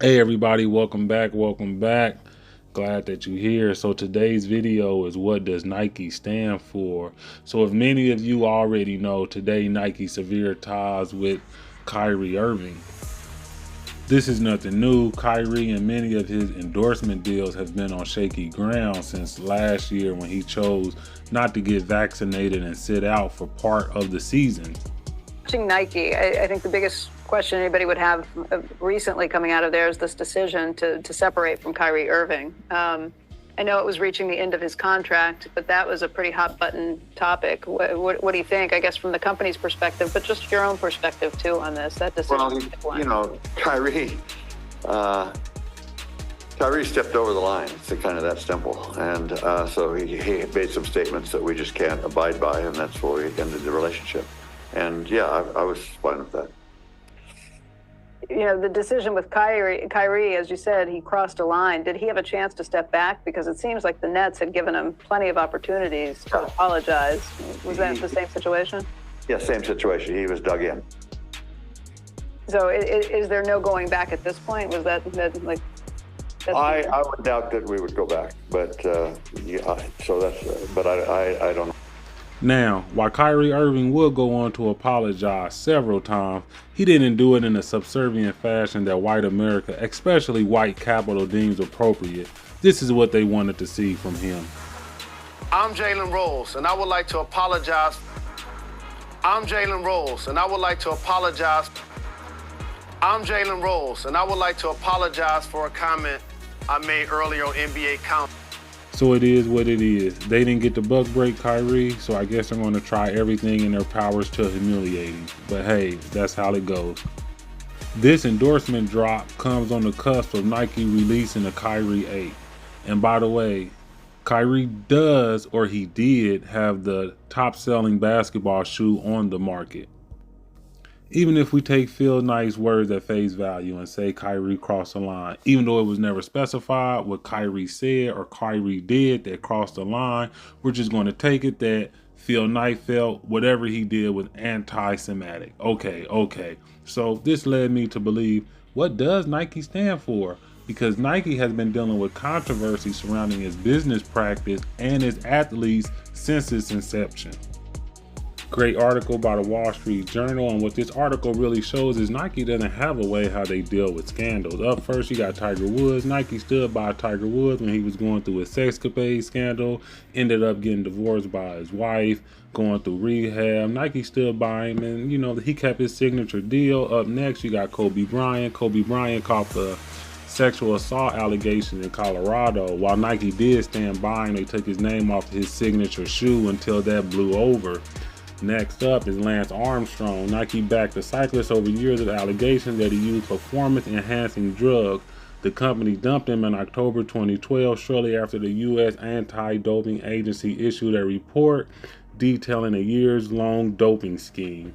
Hey everybody, welcome back, welcome back. Glad that you're here. So today's video is, what does Nike stand for? So if many of you already know, today Nike severe ties with Kyrie Irving. This is nothing new. Kyrie and many of his endorsement deals have been on shaky ground since last year when he chose not to get vaccinated and sit out for part of the season. Watching Nike, I think the biggest question anybody would have recently coming out of there is this decision to separate from Kyrie Irving. I know it was reaching the end of his contract, but that was a pretty hot button topic. What do you think? I guess from the company's perspective, but just your own perspective too on this, that decision. Well, Kyrie stepped over the line. It's kind of that simple. And so he made some statements that we just can't abide by, and that's where we ended the relationship. And yeah, I was fine with that. The decision with Kyrie, as you said, he crossed a line. Did he have a chance to step back? Because it seems like the Nets had given him plenty of opportunities to apologize. Was that the same situation? Yeah, same situation. He was dug in. So is there no going back at this point? Was that like... I would doubt that we would go back, but yeah. So that's. But I don't know. Now, while Kyrie Irving will go on to apologize several times, he didn't do it in a subservient fashion that white America, especially white capital, deems appropriate. This is what they wanted to see from him. I'm Jalen Rose, and I would like to apologize. I'm Jalen Rose, and I would like to apologize. I'm Jalen Rose, and I would like to apologize for a comment I made earlier on NBA Council. So it is what it is. They didn't get the buck break Kyrie, so I guess they're going to try everything in their powers to humiliate him. But hey, that's how it goes. This endorsement drop comes on the cusp of Nike releasing the Kyrie 8. And by the way, Kyrie does, or he did, have the top selling basketball shoe on the market. Even if we take Phil Knight's words at face value and say Kyrie crossed the line, even though it was never specified what Kyrie said or Kyrie did that crossed the line, we're just going to take it that Phil Knight felt whatever he did was anti-Semitic. Okay. So this led me to believe, what does Nike stand for? Because Nike has been dealing with controversy surrounding its business practice and its athletes since its inception. Great article by the Wall Street Journal, and what this article really shows is Nike doesn't have a way how they deal with scandals. Up first, you got Tiger Woods. Nike stood by Tiger Woods when he was going through his sexcapade scandal, ended up getting divorced by his wife, going through rehab. Nike stood by him, and he kept his signature deal. Up next, you got Kobe Bryant. Kobe Bryant caught the sexual assault allegations in Colorado. While Nike did stand by him, they took his name off his signature shoe until that blew over. Next up is Lance Armstrong. Nike backed the cyclist over years of allegations that he used performance-enhancing drugs. The company dumped him in October 2012, shortly after the U.S. anti-doping agency issued a report detailing a years-long doping scheme.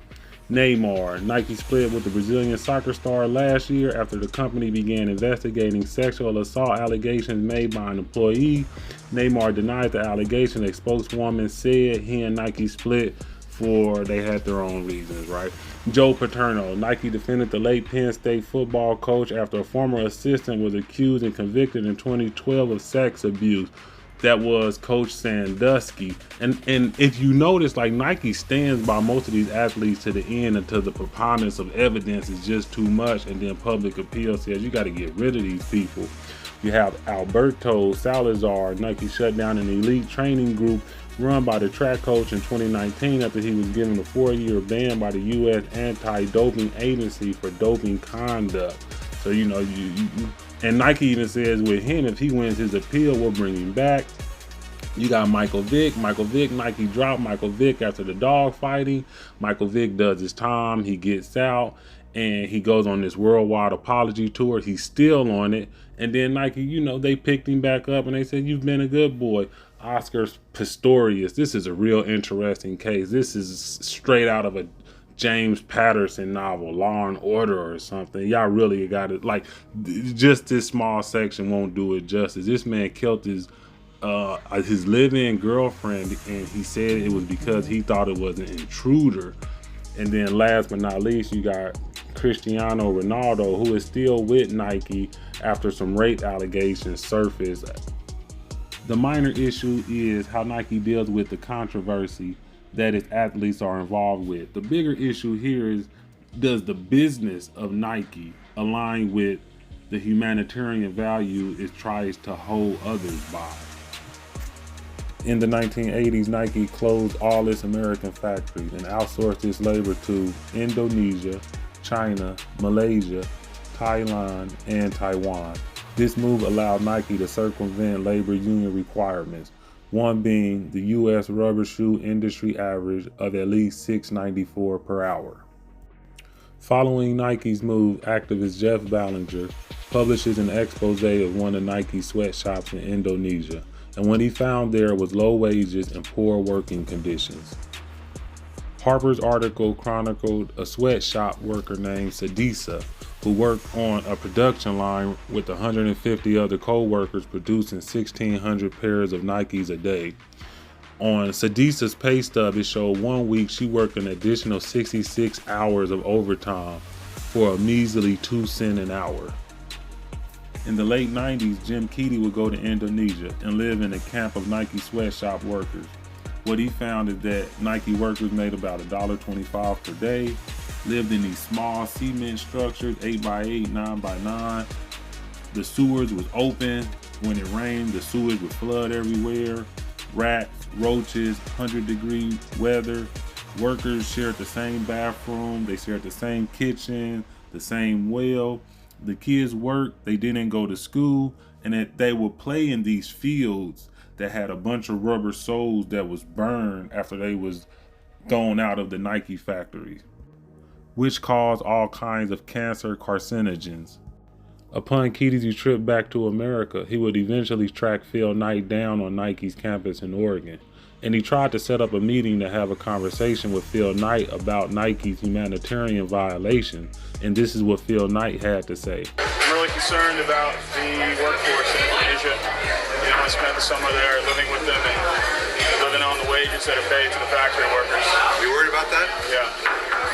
Neymar. Nike split with the Brazilian soccer star last year after the company began investigating sexual assault allegations made by an employee. Neymar denied the allegation. A spokeswoman said he and Nike split for they had their own reasons, right? Joe Paterno. Nike defended the late Penn State football coach after a former assistant was accused and convicted in 2012 of sex abuse. That was Coach Sandusky. And if you notice, like, Nike stands by most of these athletes to the end until the preponderance of evidence is just too much, and then public appeal says you got to get rid of these people. You have Alberto Salazar. Nike shut down an elite training group run by the track coach in 2019 after he was given a 4-year ban by the U.S. anti-doping agency for doping conduct. So, and Nike even says with him, if he wins his appeal, we'll bring him back. You got Michael Vick. Nike dropped Michael Vick after the dog fighting. Michael Vick does his time. He gets out and he goes on this worldwide apology tour. He's still on it. And then Nike, they picked him back up and they said, you've been a good boy. Oscar Pistorius. This is a real interesting case. This is straight out of a James Patterson novel, Law and Order or something. Y'all really got it. Like, just this small section won't do it justice. This man killed his live-in girlfriend, and he said it was because he thought it was an intruder. And then last but not least, you got Cristiano Ronaldo, who is still with Nike after some rape allegations surfaced. The minor issue is how Nike deals with the controversy that its athletes are involved with. The bigger issue here is, does the business of Nike align with the humanitarian value it tries to hold others by? In the 1980s, Nike closed all its American factories and outsourced its labor to Indonesia, China, Malaysia, Thailand, and Taiwan. This move allowed Nike to circumvent labor union requirements, one being the U.S. rubber shoe industry average of at least $6.94 per hour. Following Nike's move, activist Jeff Ballinger publishes an expose of one of Nike's sweatshops in Indonesia, and what he found there was low wages and poor working conditions. Harper's article chronicled a sweatshop worker named Sadisa, who worked on a production line with 150 other co-workers producing 1,600 pairs of Nikes a day. On Sadisa's pay stub, it showed 1 week she worked an additional 66 hours of overtime for a measly 2 cents an hour. In the late 90s, Jim Keedy would go to Indonesia and live in a camp of Nike sweatshop workers. What he found is that Nike workers made about $1.25 per day, lived in these small cement structures, 8x8, 9x9. The sewers was open. When it rained, the sewers would flood everywhere. Rats, roaches, 100-degree weather. Workers shared the same bathroom. They shared the same kitchen, the same well. The kids worked, they didn't go to school, and that they would play in these fields that had a bunch of rubber soles that was burned after they was thrown out of the Nike factories, which caused all kinds of cancer carcinogens. Upon Keedy's trip back to America, he would eventually track Phil Knight down on Nike's campus in Oregon, and he tried to set up a meeting to have a conversation with Phil Knight about Nike's humanitarian violation, and this is what Phil Knight had to say. I'm really concerned about the workforce in Indonesia. You know, I spent the summer there living with them and living on the wages that are paid to the factory workers. You worried about that? Yeah.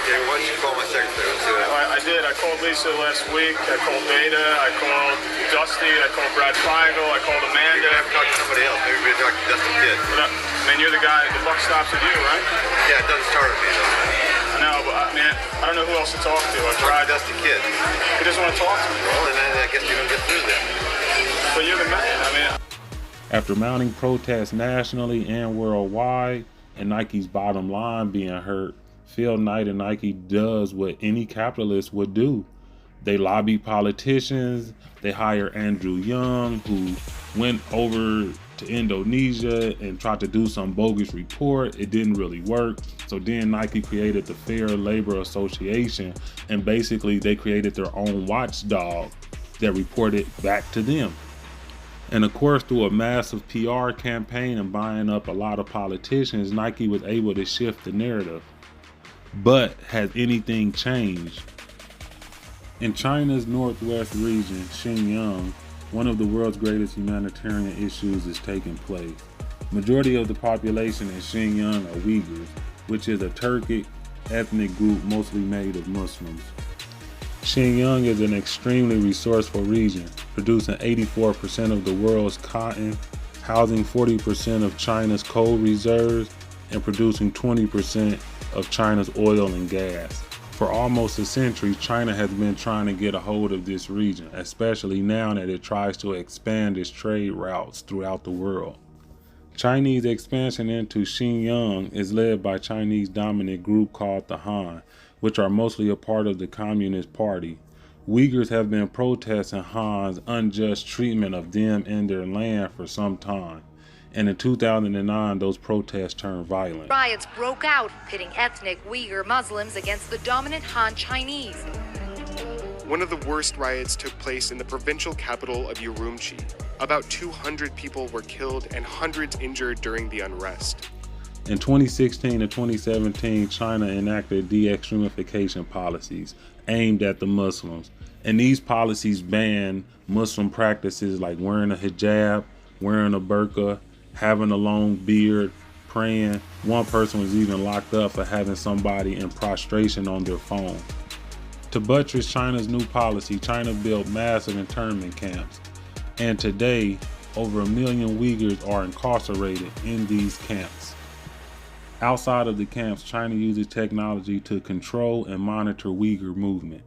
Yeah, why don't you call my secretary? Let's do that. I did. I called Lisa last week. I called Beta. I called Dusty. I called Brad Feigl. I called Amanda. Maybe talk to somebody else. Maybe we talk to Dusty Kid. But, I mean, you're the guy. The buck stops with you, right? Yeah, it doesn't start with me though. I know, but I mean, I don't know who else to talk to. I Talk tried. to Dusty Kid. He doesn't want to talk to me. Well, and then I guess you're gonna get through that. But you're the man. I mean. After mounting protests nationally and worldwide, and Nike's bottom line being hurt, Phil Knight and Nike does what any capitalist would do. They lobby politicians. They hire Andrew Young, who went over to Indonesia and tried to do some bogus report. It didn't really work. So then Nike created the Fair Labor Association, and basically they created their own watchdog that reported back to them. And of course, through a massive PR campaign and buying up a lot of politicians, Nike was able to shift the narrative. But has anything changed? In China's northwest region, Xinjiang, one of the world's greatest humanitarian issues is taking place. Majority of the population in Xinjiang are Uyghurs, which is a Turkic ethnic group mostly made of Muslims. Xinjiang is an extremely resourceful region, producing 84% of the world's cotton, housing 40% of China's coal reserves, and producing 20% of China's oil and gas. For almost a century, China has been trying to get a hold of this region, especially now that it tries to expand its trade routes throughout the world. Chinese expansion into Xinjiang is led by Chinese dominant group called the Han, which are mostly a part of the Communist Party. Uyghurs have been protesting Han's unjust treatment of them and their land for some time. And in 2009, those protests turned violent. Riots broke out, pitting ethnic Uyghur Muslims against the dominant Han Chinese. One of the worst riots took place in the provincial capital of Urumqi. About 200 people were killed and hundreds injured during the unrest. In 2016 and 2017, China enacted de-extremification policies aimed at the Muslims. And these policies ban Muslim practices like wearing a hijab, wearing a burqa, having a long beard, praying. One person was even locked up for having somebody in prostration on their phone. To buttress China's new policy, China built massive internment camps. And today, over 1 million Uyghurs are incarcerated in these camps. Outside of the camps, China uses technology to control and monitor Uyghur movement.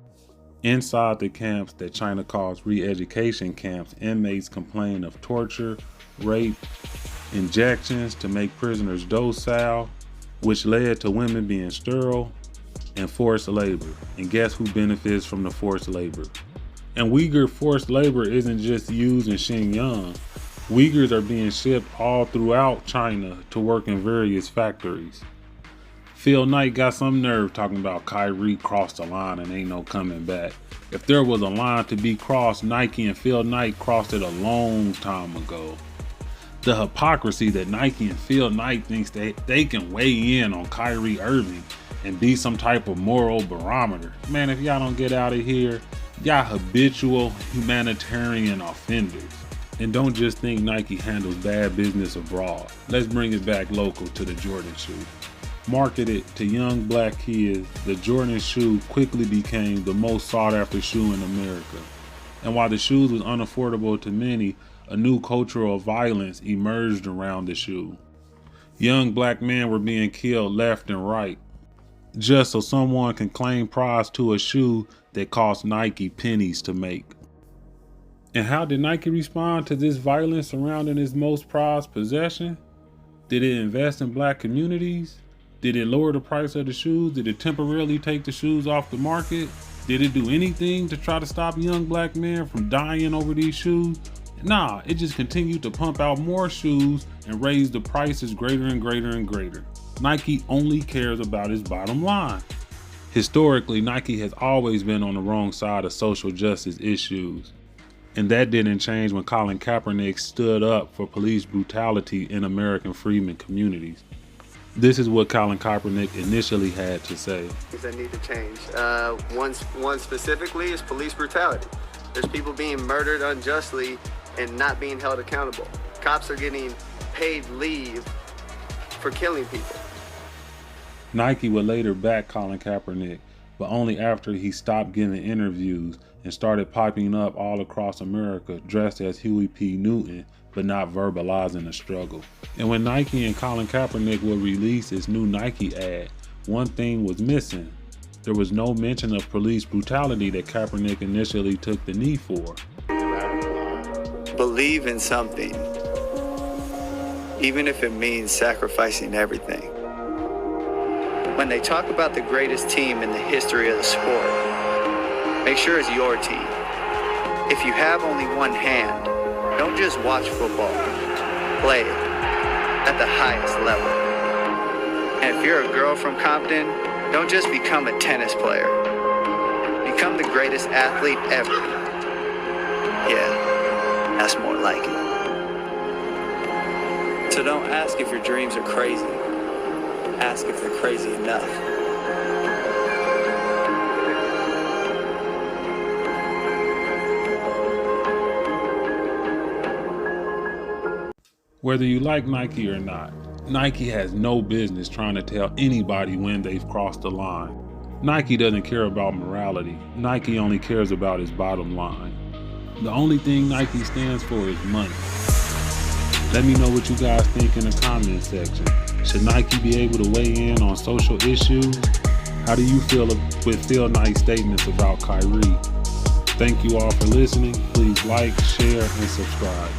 Inside the camps that China calls re-education camps, inmates complain of torture, rape, injections to make prisoners docile, which led to women being sterile, and forced labor. And guess who benefits from the forced labor? And Uyghur forced labor isn't just used in Xinjiang. Uyghurs are being shipped all throughout China to work in various factories. Phil Knight got some nerve talking about Kyrie crossed the line and ain't no coming back. If there was a line to be crossed, Nike and Phil Knight crossed it a long time ago. The hypocrisy that Nike and Phil Knight thinks they can weigh in on Kyrie Irving and be some type of moral barometer. Man, if y'all don't get out of here, y'all habitual humanitarian offenders. And don't just think Nike handles bad business abroad. Let's bring it back local to the Jordan shoe. Marketed to young black kids, the Jordan shoe quickly became the most sought after shoe in America. And while the shoes was unaffordable to many, a new cultural violence emerged around the shoe. Young black men were being killed left and right, just so someone can claim prize to a shoe that cost Nike pennies to make. And how did Nike respond to this violence surrounding its most prized possession? Did it invest in black communities? Did it lower the price of the shoes? Did it temporarily take the shoes off the market? Did it do anything to try to stop young black men from dying over these shoes? Nah, it just continued to pump out more shoes and raise the prices greater and greater and greater. Nike only cares about its bottom line. Historically, Nike has always been on the wrong side of social justice issues. And that didn't change when Colin Kaepernick stood up for police brutality in American freedmen communities. This is what Colin Kaepernick initially had to say. Things that need to change. One specifically is police brutality. There's people being murdered unjustly and not being held accountable. Cops are getting paid leave for killing people. Nike would later back Colin Kaepernick, but only after he stopped giving interviews and started popping up all across America dressed as Huey P. Newton, but not verbalizing the struggle. And when Nike and Colin Kaepernick would release his new Nike ad, one thing was missing. There was no mention of police brutality that Kaepernick initially took the knee for. Believe in something, even if it means sacrificing everything. When they talk about the greatest team in the history of the sport, make sure it's your team. If you have only one hand, don't just watch football, play it at the highest level. And if you're a girl from Compton, don't just become a tennis player. Become the greatest athlete ever. Yeah, that's more like it. So don't ask if your dreams are crazy. Ask if they're crazy enough. Whether you like Nike or not, Nike has no business trying to tell anybody when they've crossed the line. Nike doesn't care about morality. Nike only cares about its bottom line. The only thing Nike stands for is money. Let me know what you guys think in the comment section. Should Nike be able to weigh in on social issues? How do you feel with Phil Knight's statements about Kyrie? Thank you all for listening. Please like, share, and subscribe.